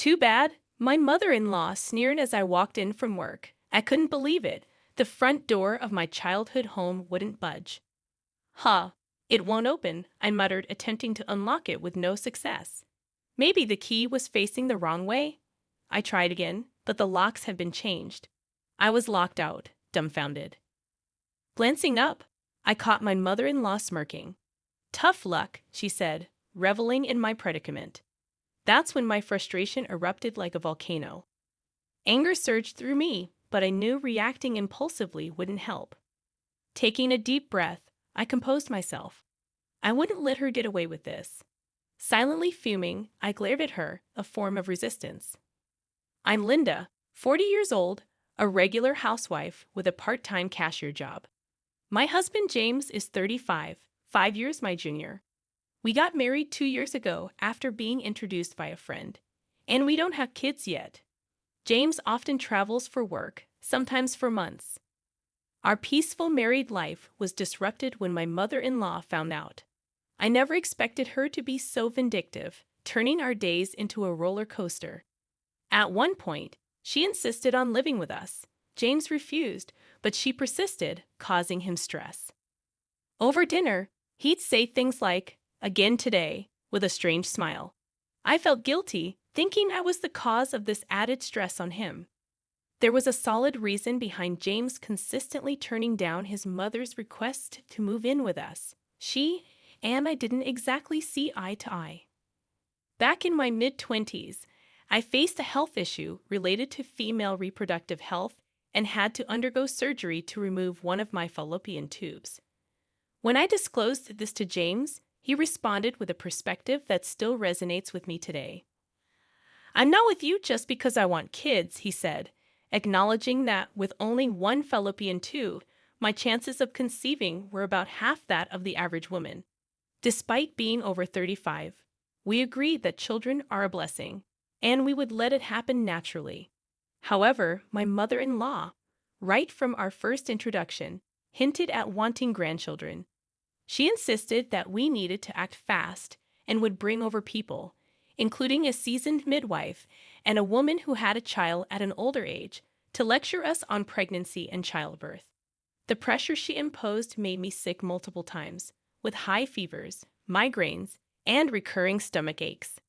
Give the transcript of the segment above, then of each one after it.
Too bad, my mother-in-law sneered as I walked in from work. I couldn't believe it. The front door of my childhood home wouldn't budge. Huh, it won't open, I muttered, attempting to unlock it with no success. Maybe the key was facing the wrong way? I tried again, but the locks had been changed. I was locked out, dumbfounded. Glancing up, I caught my mother-in-law smirking. Tough luck, she said, reveling in my predicament. That's when my frustration erupted like a volcano. Anger surged through me, but I knew reacting impulsively wouldn't help. Taking a deep breath, I composed myself. I wouldn't let her get away with this. Silently fuming, I glared at her, a form of resistance. I'm Linda, 40 years old, a regular housewife with a part-time cashier job. My husband James is 35, 5 years my junior. We got married 2 years ago after being introduced by a friend, and we don't have kids yet. James often travels for work, sometimes for months. Our peaceful married life was disrupted when my mother-in-law found out. I never expected her to be so vindictive, turning our days into a roller coaster. At one point, she insisted on living with us. James refused, but she persisted, causing him stress. Over dinner, he'd say things like, "Again today," with a strange smile. I felt guilty, thinking I was the cause of this added stress on him. There was a solid reason behind James consistently turning down his mother's request to move in with us. She and I didn't exactly see eye to eye. Back in my mid-20s, I faced a health issue related to female reproductive health and had to undergo surgery to remove one of my fallopian tubes. When I disclosed this to James, he responded with a perspective that still resonates with me today. "I'm not with you just because I want kids," he said, acknowledging that with only one fallopian tube, my chances of conceiving were about half that of the average woman. Despite being over 35, we agreed that children are a blessing, and we would let it happen naturally. However, my mother-in-law, right from our first introduction, hinted at wanting grandchildren. She insisted that we needed to act fast and would bring over people, including a seasoned midwife and a woman who had a child at an older age, to lecture us on pregnancy and childbirth. The pressure she imposed made me sick multiple times, with high fevers, migraines, and recurring stomach aches.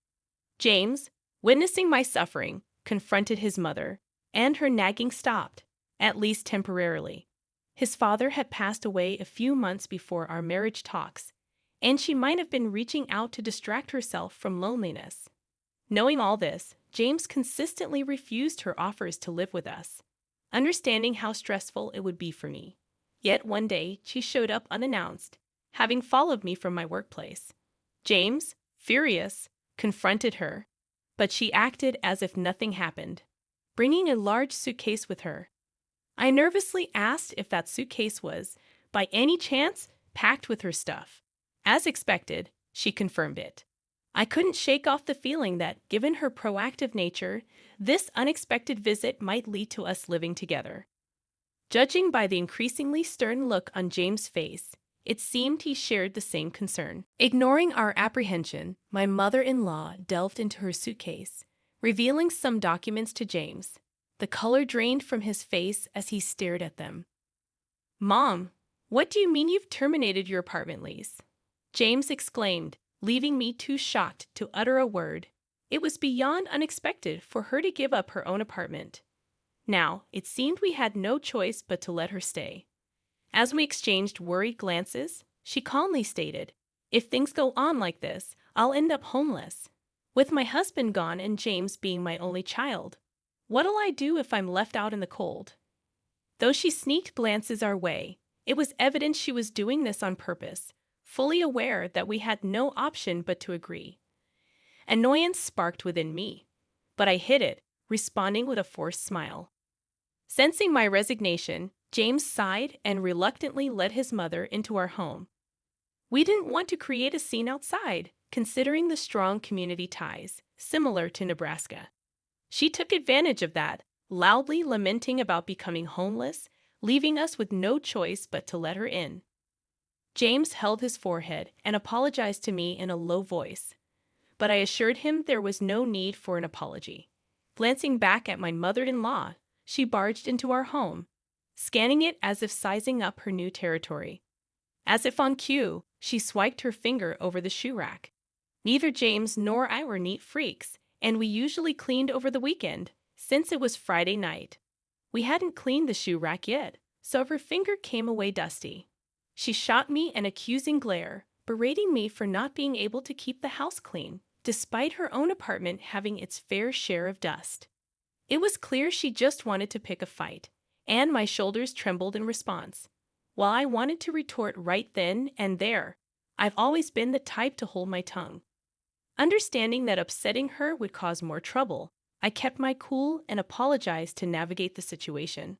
James, witnessing my suffering, confronted his mother, and her nagging stopped, at least temporarily. His father had passed away a few months before our marriage talks, and she might have been reaching out to distract herself from loneliness. Knowing all this, James consistently refused her offers to live with us, understanding how stressful it would be for me. Yet one day, she showed up unannounced, having followed me from my workplace. James, furious, confronted her, but she acted as if nothing happened, bringing a large suitcase with her. I nervously asked if that suitcase was, by any chance, packed with her stuff. As expected, she confirmed it. I couldn't shake off the feeling that, given her proactive nature, this unexpected visit might lead to us living together. Judging by the increasingly stern look on James' face, it seemed he shared the same concern. Ignoring our apprehension, my mother-in-law delved into her suitcase, revealing some documents to James. The color drained from his face as he stared at them. "Mom, what do you mean you've terminated your apartment lease?" James exclaimed, leaving me too shocked to utter a word. It was beyond unexpected for her to give up her own apartment. Now, it seemed we had no choice but to let her stay. As we exchanged worried glances, she calmly stated, "If things go on like this, I'll end up homeless. With my husband gone and James being my only child, what'll I do if I'm left out in the cold?" Though she sneaked glances our way, it was evident she was doing this on purpose, fully aware that we had no option but to agree. Annoyance sparked within me, but I hid it, responding with a forced smile. Sensing my resignation, James sighed and reluctantly led his mother into our home. We didn't want to create a scene outside, considering the strong community ties, similar to Nebraska. She took advantage of that, loudly lamenting about becoming homeless, leaving us with no choice but to let her in. James held his forehead and apologized to me in a low voice. but I assured him there was no need for an apology. Glancing back at my mother-in-law, she barged into our home, scanning it as if sizing up her new territory. As if on cue, she swiped her finger over the shoe rack. Neither James nor I were neat freaks, and we usually cleaned over the weekend, since it was Friday night. We hadn't cleaned the shoe rack yet, so her finger came away dusty. She shot me an accusing glare, berating me for not being able to keep the house clean, despite her own apartment having its fair share of dust. It was clear she just wanted to pick a fight, and my shoulders trembled in response. While I wanted to retort right then and there, I've always been the type to hold my tongue. Understanding that upsetting her would cause more trouble, I kept my cool and apologized to navigate the situation.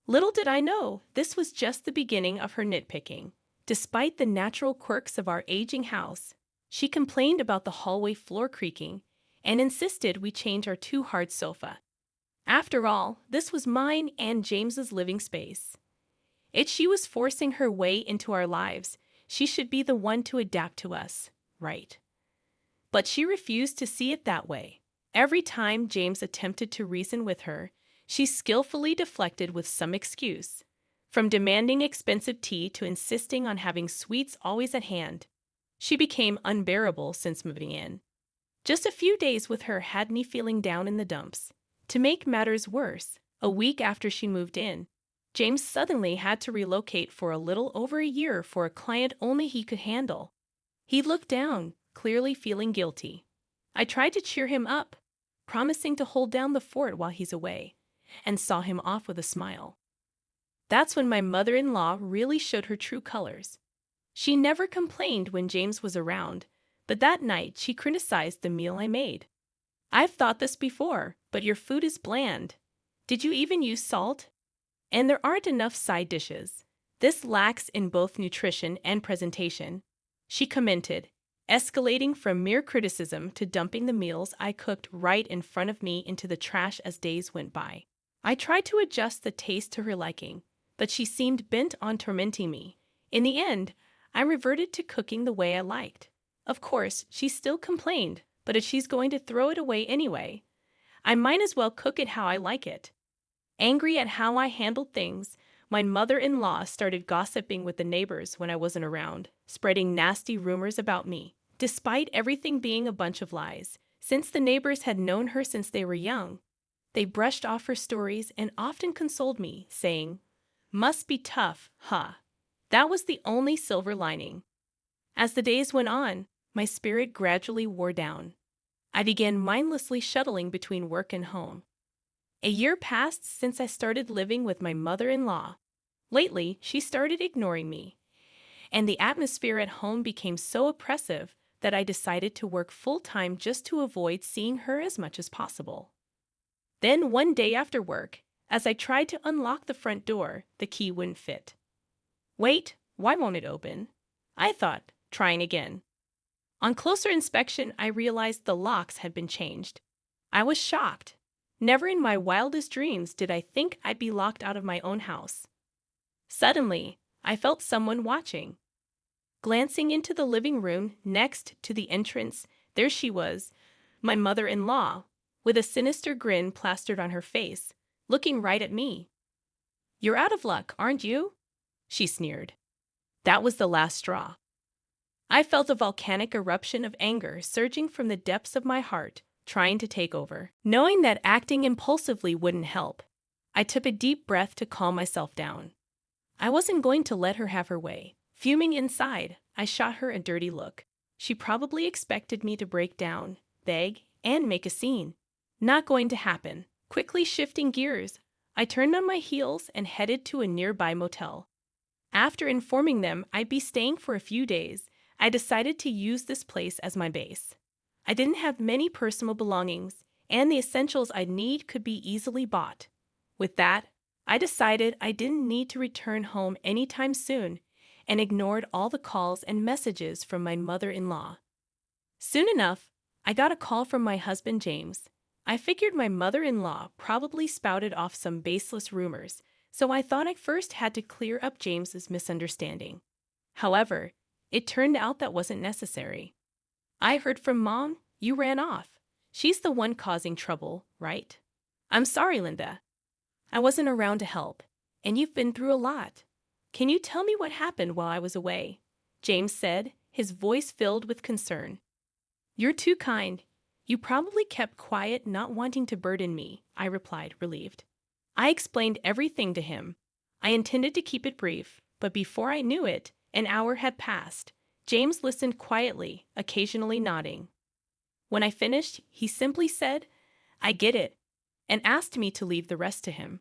Little did I know, this was just the beginning of her nitpicking. Despite the natural quirks of our aging house, she complained about the hallway floor creaking and insisted we change our too-hard sofa. After all, this was mine and James's living space. If she was forcing her way into our lives, she should be the one to adapt to us, right? But she refused to see it that way. Every time James attempted to reason with her, she skillfully deflected with some excuse. From demanding expensive tea to insisting on having sweets always at hand, she became unbearable since moving in. Just a few days with her had me feeling down in the dumps. To make matters worse, a week after she moved in, James suddenly had to relocate for a little over a year for a client only he could handle. He looked down, clearly feeling guilty. I tried to cheer him up, promising to hold down the fort while he's away, and saw him off with a smile. That's when my mother-in-law really showed her true colors. She never complained when James was around, but that night she criticized the meal I made. I've thought this before, but your food is bland. Did you even use salt? And there aren't enough side dishes. This lacks in both nutrition and presentation, she commented, escalating from mere criticism to dumping the meals I cooked right in front of me into the trash as days went by. I tried to adjust the taste to her liking, but she seemed bent on tormenting me. In the end, I reverted to cooking the way I liked. Of course, she still complained, but if she's going to throw it away anyway, I might as well cook it how I like it. Angry at how I handled things, my mother-in-law started gossiping with the neighbors when I wasn't around, spreading nasty rumors about me, despite everything being a bunch of lies. Since the neighbors had known her since they were young, they brushed off her stories and often consoled me, saying, "Must be tough, huh?" That was the only silver lining. As the days went on, my spirit gradually wore down. I began mindlessly shuttling between work and home. A year passed since I started living with my mother-in-law. Lately, she started ignoring me, and the atmosphere at home became so oppressive that I decided to work full-time just to avoid seeing her as much as possible. Then one day after work, as I tried to unlock the front door, the key wouldn't fit. Wait, why won't it open? I thought, trying again. On closer inspection, I realized the locks had been changed. I was shocked. Never in my wildest dreams did I think I'd be locked out of my own house. Suddenly, I felt someone watching. Glancing into the living room next to the entrance, there she was, my mother-in-law, with a sinister grin plastered on her face, looking right at me. "You're out of luck, aren't you?" she sneered. That was the last straw. I felt a volcanic eruption of anger surging from the depths of my heart, trying to take over. Knowing that acting impulsively wouldn't help, I took a deep breath to calm myself down. I wasn't going to let her have her way. Fuming inside, I shot her a dirty look. She probably expected me to break down, beg, and make a scene. Not going to happen. Quickly shifting gears, I turned on my heels and headed to a nearby motel. After informing them I'd be staying for a few days, I decided to use this place as my base. I didn't have many personal belongings, and the essentials I'd need could be easily bought. With that, I decided I didn't need to return home anytime soon and ignored all the calls and messages from my mother-in-law. Soon enough, I got a call from my husband James. I figured my mother-in-law probably spouted off some baseless rumors, so I thought I first had to clear up James's misunderstanding. However, it turned out that wasn't necessary. I heard from Mom. You ran off. She's the one causing trouble, right? I'm sorry, Linda. I wasn't around to help, and you've been through a lot. Can you tell me what happened while I was away? James said, his voice filled with concern. You're too kind. You probably kept quiet, not wanting to burden me, I replied, relieved. I explained everything to him. I intended to keep it brief, but before I knew it, an hour had passed. James listened quietly, occasionally nodding. When I finished, he simply said, I get it, and asked me to leave the rest to him.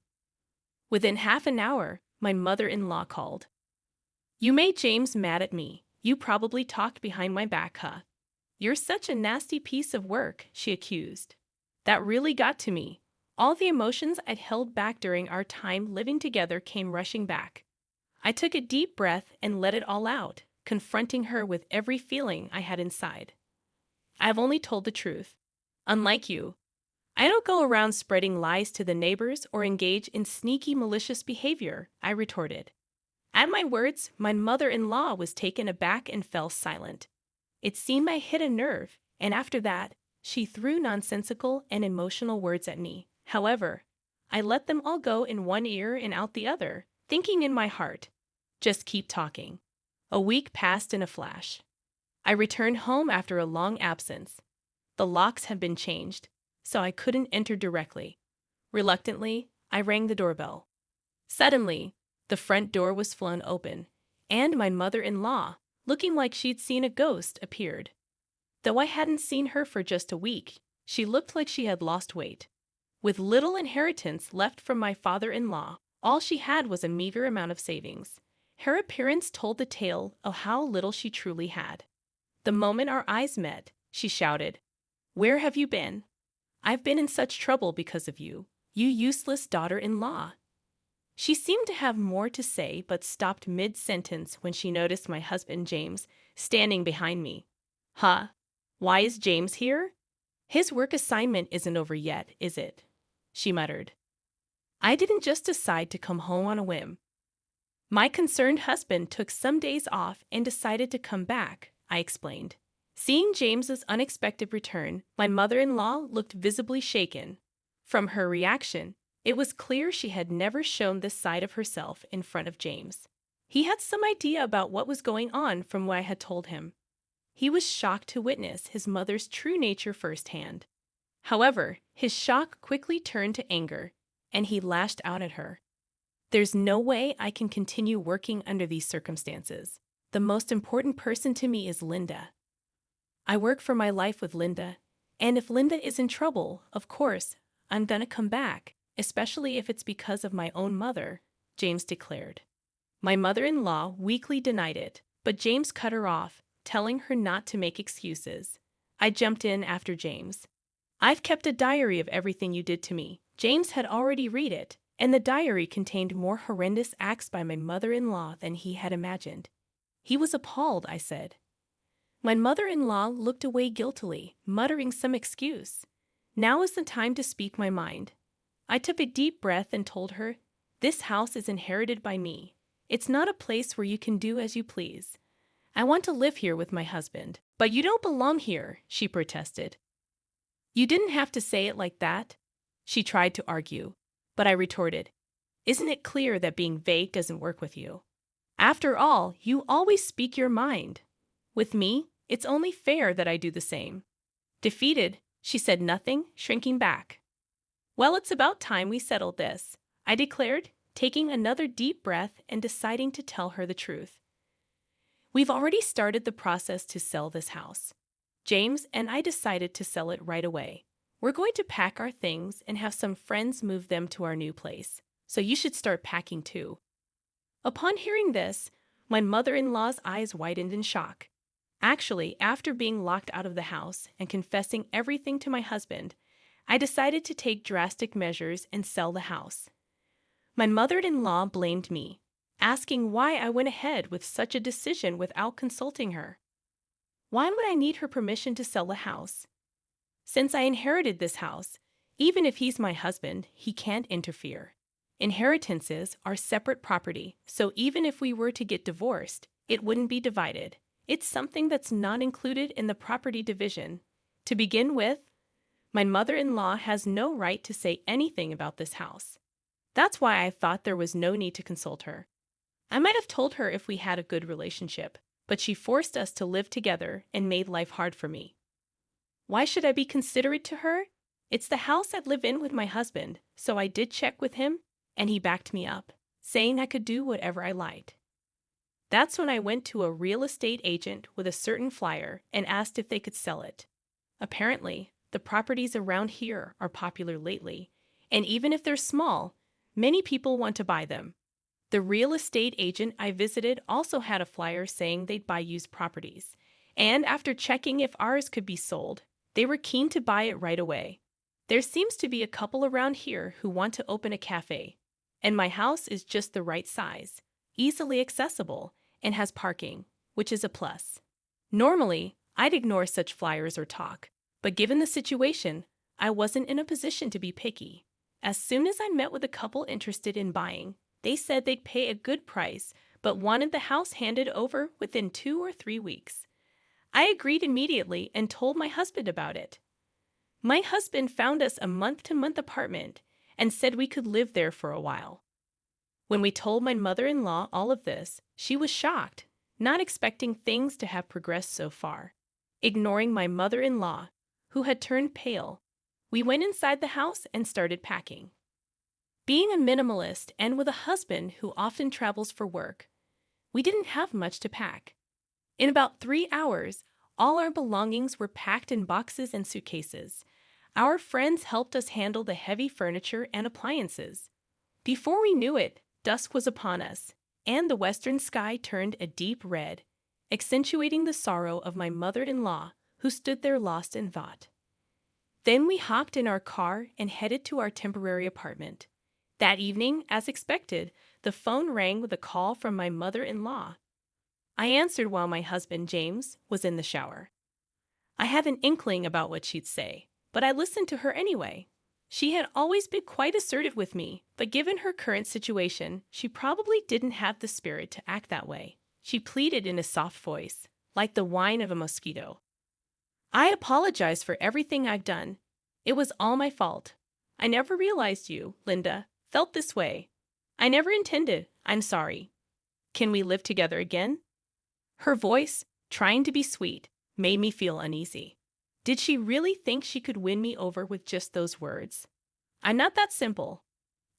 Within half an hour, my mother-in-law called. You made James mad at me. You probably talked behind my back, huh? You're such a nasty piece of work, she accused. That really got to me. All the emotions I'd held back during our time living together came rushing back. I took a deep breath and let it all out, confronting her with every feeling I had inside. I've only told the truth. Unlike you, I don't go around spreading lies to the neighbors or engage in sneaky, malicious behavior, I retorted. At my words, my mother-in-law was taken aback and fell silent. It seemed I hit a nerve, and after that, she threw nonsensical and emotional words at me. However, I let them all go in one ear and out the other, thinking in my heart, just keep talking. A week passed in a flash. I returned home after a long absence. The locks had been changed, so I couldn't enter directly. Reluctantly, I rang the doorbell. Suddenly, the front door was flung open, and my mother-in-law, looking like she'd seen a ghost, appeared. Though I hadn't seen her for just a week, she looked like she had lost weight. With little inheritance left from my father-in-law, all she had was a meager amount of savings. Her appearance told the tale of how little she truly had. The moment our eyes met, she shouted, Where have you been? I've been in such trouble because of you, you useless daughter-in-law. She seemed to have more to say but stopped mid-sentence when she noticed my husband James standing behind me. Huh? Why is James here? His work assignment isn't over yet, is it? She muttered. I didn't just decide to come home on a whim. My concerned husband took some days off and decided to come back, I explained. Seeing James's unexpected return, my mother-in-law looked visibly shaken. From her reaction, it was clear she had never shown this side of herself in front of James. He had some idea about what was going on from what I had told him. He was shocked to witness his mother's true nature firsthand. However, his shock quickly turned to anger, and he lashed out at her. There's no way I can continue working under these circumstances. The most important person to me is Linda. I work for my life with Linda, and if Linda is in trouble, of course, I'm gonna come back, especially if it's because of my own mother, James declared. My mother-in-law weakly denied it, but James cut her off, telling her not to make excuses. I jumped in after James. I've kept a diary of everything you did to me. James had already read it, and the diary contained more horrendous acts by my mother-in-law than he had imagined. He was appalled, I said. My mother-in-law looked away guiltily, muttering some excuse. Now is the time to speak my mind. I took a deep breath and told her, This house is inherited by me. It's not a place where you can do as you please. I want to live here with my husband. But you don't belong here, she protested. You didn't have to say it like that. She tried to argue, but I retorted, Isn't it clear that being vague doesn't work with you? After all, you always speak your mind. With me, it's only fair that I do the same. Defeated, she said nothing, shrinking back. Well, it's about time we settled this, I declared, taking another deep breath and deciding to tell her the truth. We've already started the process to sell this house. James and I decided to sell it right away. We're going to pack our things and have some friends move them to our new place, so you should start packing too. Upon hearing this, my mother-in-law's eyes widened in shock. Actually, after being locked out of the house and confessing everything to my husband, I decided to take drastic measures and sell the house. My mother-in-law blamed me, asking why I went ahead with such a decision without consulting her. Why would I need her permission to sell the house? Since I inherited this house, even if he's my husband, he can't interfere. Inheritances are separate property, so even if we were to get divorced, it wouldn't be divided. It's something that's not included in the property division. To begin with, my mother-in-law has no right to say anything about this house. That's why I thought there was no need to consult her. I might have told her if we had a good relationship, but she forced us to live together and made life hard for me. Why should I be considerate to her? It's the house I live in with my husband, so I did check with him, and he backed me up, saying I could do whatever I liked. That's when I went to a real estate agent with a certain flyer and asked if they could sell it. Apparently, the properties around here are popular lately, and even if they're small, many people want to buy them. The real estate agent I visited also had a flyer saying they'd buy used properties, and after checking if ours could be sold, they were keen to buy it right away. There seems to be a couple around here who want to open a cafe, and my house is just the right size, easily accessible, and has parking, which is a plus. Normally, I'd ignore such flyers or talk, but given the situation, I wasn't in a position to be picky. As soon as I met with a couple interested in buying, they said they'd pay a good price, but wanted the house handed over within 2 or 3 weeks. I agreed immediately and told my husband about it. My husband found us a month-to-month apartment and said we could live there for a while. When we told my mother-in-law all of this, she was shocked, not expecting things to have progressed so far. Ignoring my mother-in-law, who had turned pale, we went inside the house and started packing. Being a minimalist and with a husband who often travels for work, we didn't have much to pack. In about 3 hours, all our belongings were packed in boxes and suitcases. Our friends helped us handle the heavy furniture and appliances. Before we knew it, dusk was upon us, and the western sky turned a deep red, accentuating the sorrow of my mother-in-law, who stood there lost in thought. Then we hopped in our car and headed to our temporary apartment. That evening, as expected, the phone rang with a call from my mother-in-law. I answered while my husband, James, was in the shower. I had an inkling about what she'd say, but I listened to her anyway. She had always been quite assertive with me, but given her current situation, she probably didn't have the spirit to act that way. She pleaded in a soft voice, like the whine of a mosquito. I apologize for everything I've done. It was all my fault. I never realized you, Linda, felt this way. I never intended. I'm sorry. Can we live together again? Her voice, trying to be sweet, made me feel uneasy. Did she really think she could win me over with just those words? I'm not that simple.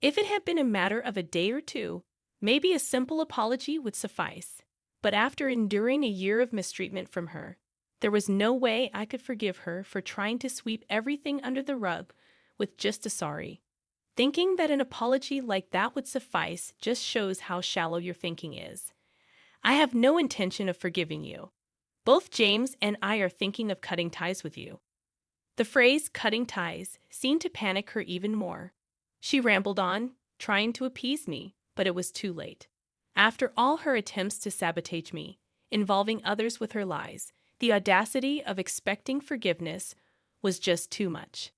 If it had been a matter of a day or two, maybe a simple apology would suffice. But after enduring a year of mistreatment from her, there was no way I could forgive her for trying to sweep everything under the rug with just a sorry. Thinking that an apology like that would suffice just shows how shallow your thinking is. I have no intention of forgiving you. Both James and I are thinking of cutting ties with you. The phrase cutting ties seemed to panic her even more. She rambled on, trying to appease me, but it was too late. After all her attempts to sabotage me, involving others with her lies, the audacity of expecting forgiveness was just too much.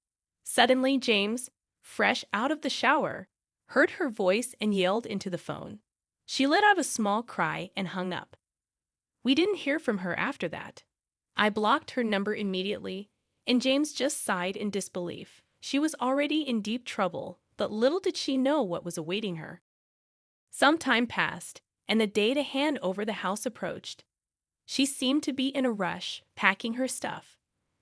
Suddenly, James, fresh out of the shower, heard her voice and yelled into the phone. She let out a small cry and hung up. We didn't hear from her after that. I blocked her number immediately, and James just sighed in disbelief. She was already in deep trouble, but little did she know what was awaiting her. Some time passed, and the day to hand over the house approached. She seemed to be in a rush, packing her stuff.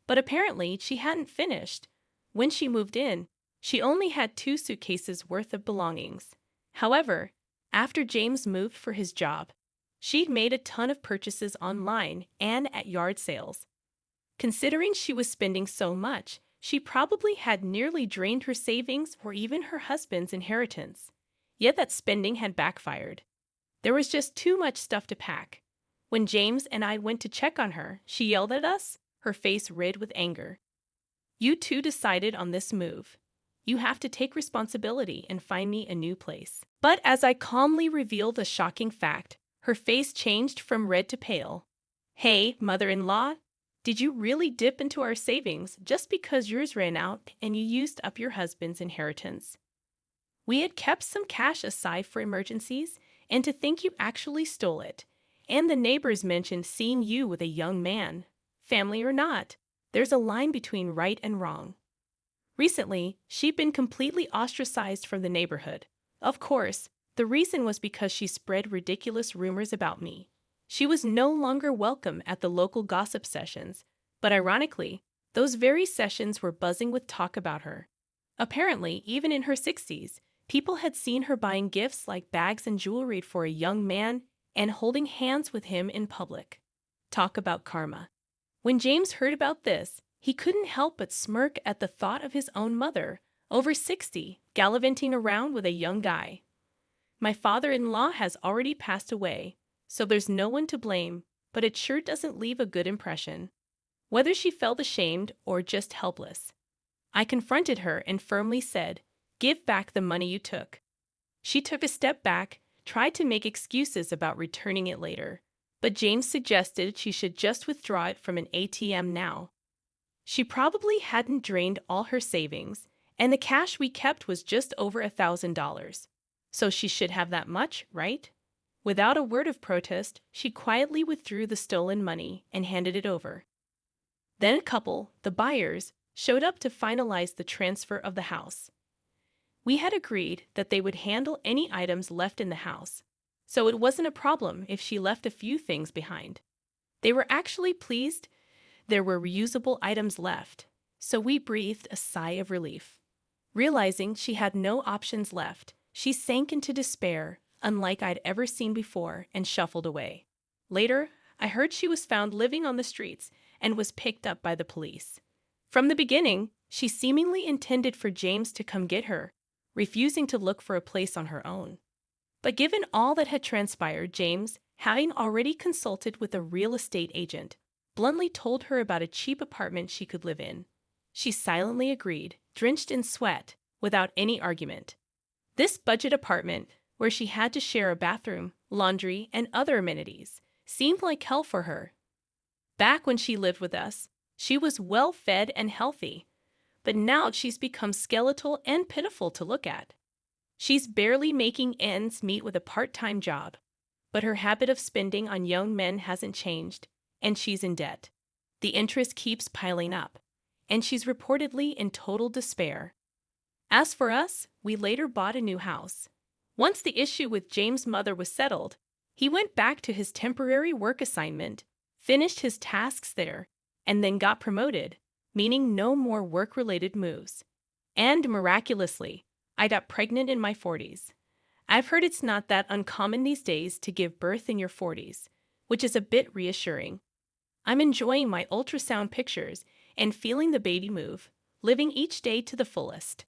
But apparently she hadn't finished. When she moved in, she only had 2 suitcases worth of belongings. However, after James moved for his job, she'd made a ton of purchases online and at yard sales. Considering she was spending so much, she probably had nearly drained her savings or even her husband's inheritance. Yet that spending had backfired. There was just too much stuff to pack. When James and I went to check on her, she yelled at us, her face red with anger. You two decided on this move. You have to take responsibility and find me a new place. But as I calmly revealed a shocking fact, her face changed from red to pale. Hey, mother-in-law, did you really dip into our savings just because yours ran out and you used up your husband's inheritance? We had kept some cash aside for emergencies, and to think you actually stole it. And the neighbors mentioned seeing you with a young man. Family or not, there's a line between right and wrong. Recently, she'd been completely ostracized from the neighborhood. Of course, the reason was because she spread ridiculous rumors about me. She was no longer welcome at the local gossip sessions, but ironically, those very sessions were buzzing with talk about her. Apparently, even in her 60s, people had seen her buying gifts like bags and jewelry for a young man and holding hands with him in public. Talk about karma. When James heard about this, he couldn't help but smirk at the thought of his own mother, over 60, gallivanting around with a young guy. My father-in-law has already passed away, so there's no one to blame, but it sure doesn't leave a good impression. Whether she felt ashamed or just helpless. I confronted her and firmly said, "Give back the money you took." She took a step back, tried to make excuses about returning it later, but James suggested she should just withdraw it from an ATM now. She probably hadn't drained all her savings, and the cash we kept was just over $1,000. So she should have that much, right? Without a word of protest, she quietly withdrew the stolen money and handed it over. Then a couple, the buyers, showed up to finalize the transfer of the house. We had agreed that they would handle any items left in the house, so it wasn't a problem if she left a few things behind. They were actually pleased there were reusable items left, so we breathed a sigh of relief. Realizing she had no options left, she sank into despair, unlike I'd ever seen before, and shuffled away. Later, I heard she was found living on the streets and was picked up by the police. From the beginning, she seemingly intended for James to come get her, refusing to look for a place on her own. But given all that had transpired, James, having already consulted with a real estate agent, bluntly told her about a cheap apartment she could live in. She silently agreed, drenched in sweat, without any argument. This budget apartment, where she had to share a bathroom, laundry, and other amenities, seemed like hell for her. Back when she lived with us, she was well-fed and healthy, but now she's become skeletal and pitiful to look at. She's barely making ends meet with a part-time job, but her habit of spending on young men hasn't changed, and she's in debt. The interest keeps piling up, and she's reportedly in total despair. As for us, we later bought a new house. Once the issue with James' mother was settled, he went back to his temporary work assignment, finished his tasks there, and then got promoted, meaning no more work-related moves. And miraculously, I got pregnant in my 40s. I've heard it's not that uncommon these days to give birth in your 40s, which is a bit reassuring. I'm enjoying my ultrasound pictures and feeling the baby move, living each day to the fullest.